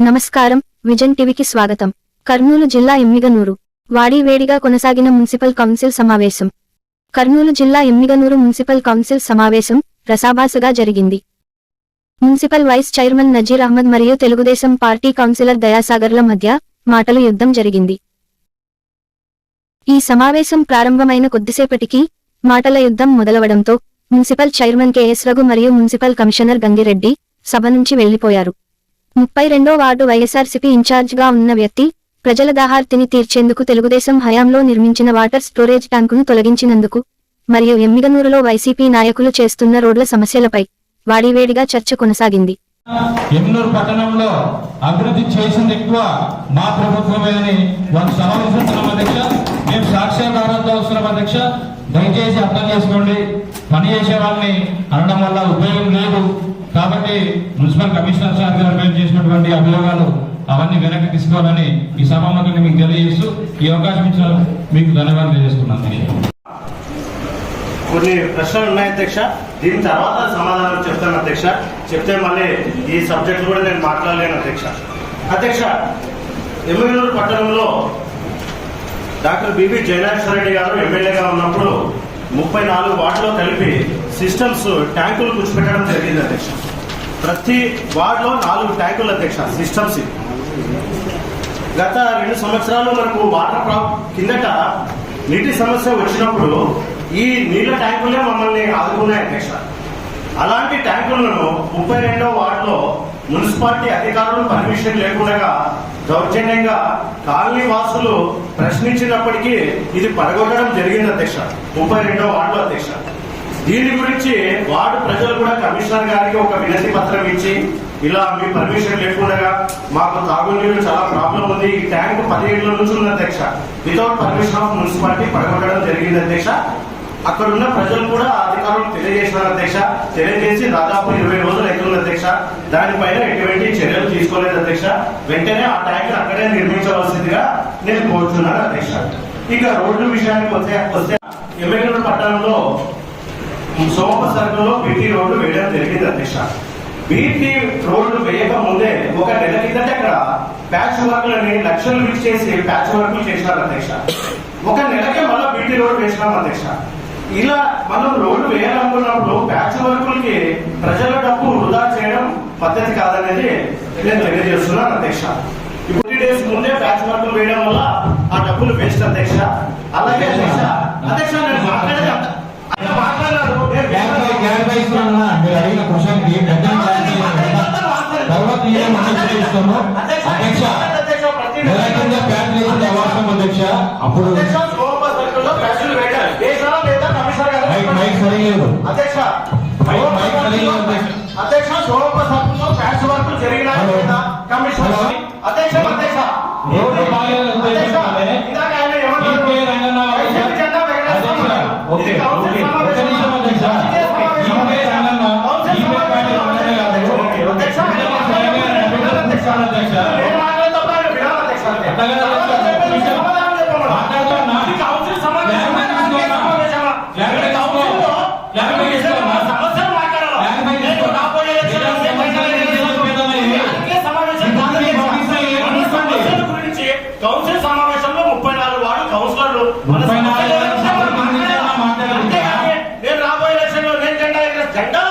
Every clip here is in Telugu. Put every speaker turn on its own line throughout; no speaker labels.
నమస్కారం, విజన్ టీవీకి స్వాగతం. కర్నూలు జిల్లా ఎమ్మిగనూరు వాడివేడిగా కొనసాగిన మున్సిపల్ కౌన్సిల్ సమావేశం. కర్నూలు జిల్లా ఎమ్మిగనూరు మున్సిపల్ కౌన్సిల్ సమావేశం రసాభాసగా జరిగింది. Municipal vice chairman Nazeer Ahmed మరియు తెలుగుదేశం పార్టీ కౌన్సిలర్ దయాసాగర్ల మధ్య మాటల యుద్ధం జరిగింది. ఈ సమావేశం ప్రారంభమైన కొద్దిసేపటికి మాటల యుద్ధం మొదలవడంతో మున్సిపల్ చైర్మన్ కెఎస్ రఘు మరియు మున్సిపల్ కమిషనర్ గంగిరెడ్డి సభ నుంచి వెళ్లిపోయారు. 32వ వార్డు వైఎస్ఆర్సీపీ ఇన్ఛార్జిగా ఉన్న వ్యక్తి ప్రజల దాహార్తిని తీర్చేందుకు తెలుగుదేశం హయాంలో నిర్మించిన వాటర్ స్టోరేజ్ ట్యాంకును తొలగించినందుకు మరియు ఎమ్మిగనూరులో వైసీపీ నాయకులు చేస్తున్న రోడ్ల సమస్యలపై వాడివేడిగా చర్చ కొనసాగింది.
ఎమ్మిగనూరు పట్టణంలో అభివృద్ధి చేసింది ఎక్కువ మా ప్రభుత్వమేనని వాళ్ళు సమావేశిస్తున్నాం అధ్యక్ష. మేము సాక్ష్యాధారాలతో వస్తున్నాం అధ్యక్ష. దయచేసి అర్థం చేసుకోండి. పని చేసే వాళ్ళని అనడం వల్ల ఉపయోగం లేదు. కాబట్టి మున్సిపల్ కమిషనర్ సార్ గారు మేము చేసినటువంటి అభియోగాలు అవన్నీ వెనక్కి తీసుకోవాలని ఈ సభాముఖంగా మీకు తెలియజేస్తూ ఈ అవకాశం ఇచ్చిన మీకు ధన్యవాదాలు తెలియజేస్తున్నాను.
కొన్ని ప్రశ్నలు ఉన్నాయి అధ్యక్ష. దీని తర్వాత సమాధానం చెప్తాను అధ్యక్ష. చెప్తే మళ్ళీ ఈ సబ్జెక్ట్ కూడా నేను మాట్లాడలేను అధ్యక్ష. అధ్యక్ష, ఎమ్మిగనూరు పట్టణంలో డాక్టర్ బివి జయనారాయణ రెడ్డి గారు ఎమ్మెల్యేగా ఉన్నప్పుడు 34 వార్డులో కలిపి సిస్టమ్స్ ట్యాంకులు కూర్చోబెట్టడం జరిగింది అధ్యక్ష. ప్రతి వార్డులో 4 ట్యాంకులు అధ్యక్ష సిస్టమ్స్. గత 2 సంవత్సరాలు మనకు వాటర్ కిందట నీటి సమస్య వచ్చినప్పుడు ఈ నీళ్ల ట్యాంకులే మమ్మల్ని ఆదుకున్నాయి అధ్యక్ష. అలాంటి ట్యాంకులను 32వ వార్డులో మున్సిపాలిటీ అధికారులు పర్మిషన్ లేకుండా దౌర్జన్యంగా కాలనీ వాసులు ప్రశ్నించినప్పటికీ ఇది పడగొట్టడం జరిగింది అధ్యక్ష. 32వ వార్డులో అధ్యక్ష. దీని గురించి వార్డు ప్రజలు కూడా కమిషనర్ గారికి ఒక వినతి పత్రం ఇచ్చి ఇలా మీ పర్మిషన్ లేకుండా మాకు తాగునీరు చాలా ప్రాబ్లం ఉంది, ఈ ట్యాంక్ 10 ఏళ్ల నుంచి ఉంది అధ్యక్ష. వితౌట్ పర్మిషన్ ఆఫ్ మున్సిపాలిటీ పడగొట్టడం జరిగింది అధ్యక్ష. అక్కడ ఉన్న ప్రజలు కూడా అధికారులు తెలియజేసినారు అధ్యక్ష. తెలియజేసి దాదాపు 20 రోజులు అవుతుంది అధ్యక్ష. దానిపైన ఎటువంటి చర్యలు తీసుకోలేదు అధ్యక్ష. వెంటనే ఆ ట్యాంక్ అక్కడే నిర్మించవలసిందిగా నేను కోరుతున్నాను అధ్యక్ష. ఇక రోడ్డు విషయానికి వస్తే ఎమ్మిగనూరు పట్టణంలో సోమ సర్కిల్లో బీటీ రోడ్డు వేయడం జరిగింది అధ్యక్ష. బీటీ రోడ్డు వేయక ముందే ఒక నెల కిందట అక్కడ ప్యాచ్ వర్క్లని లక్షలు విడిచి చేసి ప్యాచ్ వర్క్లు చేసినారు అధ్యక్ష. ఒక నెలకే మళ్ళీ బీటీ రోడ్డు వేసినాం అధ్యక్ష. ఇలా మనం రోడ్డు వేయాలనుకున్నప్పుడు ప్యాచ్ వర్కులకి ప్రజల డబ్బు వృధా చేయడం పద్ధతి కాదనేది నేను తెలియజేస్తున్నాను అధ్యక్ష. 40 డేస్ ముందే ప్యాచ్ వర్కులు వేయడం వల్ల ఆ డబ్బులు వేస్ట్ అధ్యక్ష. అలాగే అధ్యక్ష నేను మాట్లాడేది
అప్పుడు
అధ్యక్ష సోమ సర్కిల్లో ప్యాచ్ వర్క్ జరిగిన కమిషన్ అధ్యక్ష కౌన్సిల్ సమావేశంలో 34 వార్డు కౌన్సిలర్లు నేను రాబోయే ఎలక్షన్ లో నేను జెండా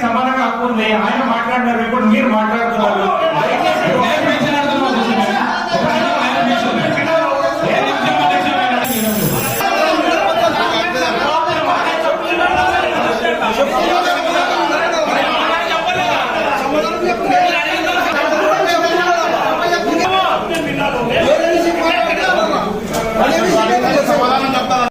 సమానంగా హక్కుంది. ఆయన మాట్లాడినారు, ఇప్పుడు మీరు మాట్లాడుతున్నారు. సమాధానం చెప్తాను.